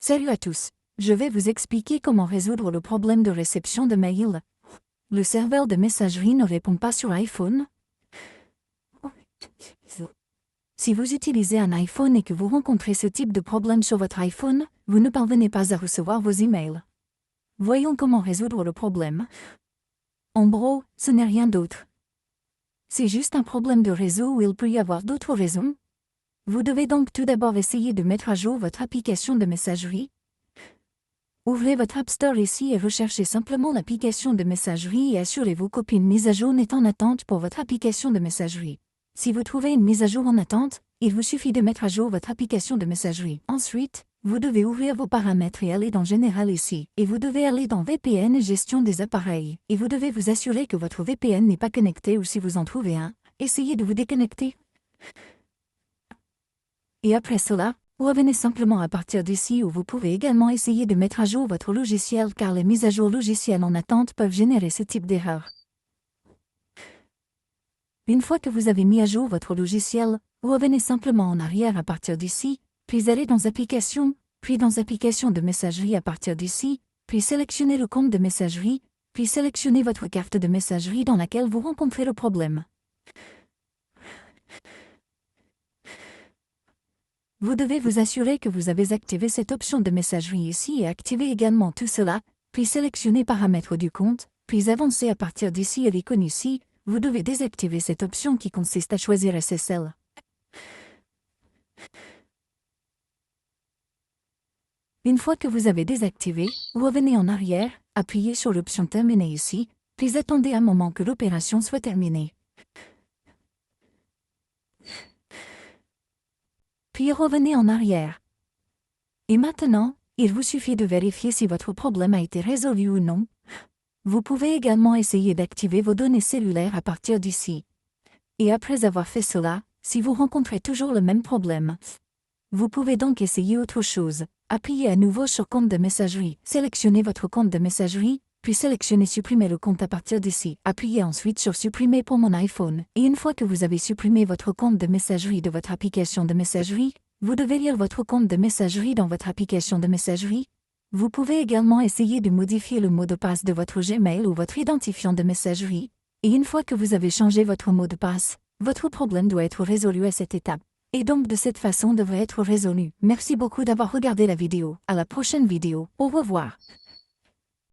Salut à tous. Je vais vous expliquer comment résoudre le problème de réception de mail. Le serveur de messagerie ne répond pas sur iPhone. Si vous utilisez un iPhone et que vous rencontrez ce type de problème sur votre iPhone, vous ne parvenez pas à recevoir vos emails. Voyons comment résoudre le problème. En gros, ce n'est rien d'autre. C'est juste un problème de réseau ou il peut y avoir d'autres raisons. Vous devez donc tout d'abord essayer de mettre à jour votre application de messagerie. Ouvrez votre App Store ici et recherchez simplement l'application de messagerie et assurez-vous qu'aucune mise à jour n'est en attente pour votre application de messagerie. Si vous trouvez une mise à jour en attente, il vous suffit de mettre à jour votre application de messagerie. Ensuite, vous devez ouvrir vos paramètres et aller dans Général ici, et vous devez aller dans VPN et Gestion des appareils, et vous devez vous assurer que votre VPN n'est pas connecté ou si vous en trouvez un, essayez de vous déconnecter. Et après cela, revenez simplement à partir d'ici où vous pouvez également essayer de mettre à jour votre logiciel car les mises à jour logicielles en attente peuvent générer ce type d'erreur. Une fois que vous avez mis à jour votre logiciel, revenez simplement en arrière à partir d'ici, puis allez dans Applications, puis dans Applications de messagerie à partir d'ici, puis sélectionnez le compte de messagerie, puis sélectionnez votre carte de messagerie dans laquelle vous rencontrez le problème. Vous devez vous assurer que vous avez activé cette option de messagerie ici et activer également tout cela, puis sélectionner Paramètres du compte, puis avancer à partir d'ici à l'icône ici, vous devez désactiver cette option qui consiste à choisir SSL. Une fois que vous avez désactivé, revenez en arrière, appuyez sur l'option Terminer ici, puis attendez un moment que l'opération soit terminée. Puis revenez en arrière. Et maintenant, il vous suffit de vérifier si votre problème a été résolu ou non. Vous pouvez également essayer d'activer vos données cellulaires à partir d'ici. Et après avoir fait cela, si vous rencontrez toujours le même problème, vous pouvez donc essayer autre chose. Appuyez à nouveau sur Compte de messagerie. Sélectionnez votre compte de messagerie, puis sélectionnez Supprimer le compte à partir d'ici. Appuyez ensuite sur Supprimer pour mon iPhone. Et une fois que vous avez supprimé votre compte de messagerie de votre application de messagerie, vous devez lire votre compte de messagerie dans votre application de messagerie. Vous pouvez également essayer de modifier le mot de passe de votre Gmail ou votre identifiant de messagerie. Et une fois que vous avez changé votre mot de passe, votre problème doit être résolu à cette étape. Et donc de cette façon devrait être résolu. Merci beaucoup d'avoir regardé la vidéo. À la prochaine vidéo. Au revoir.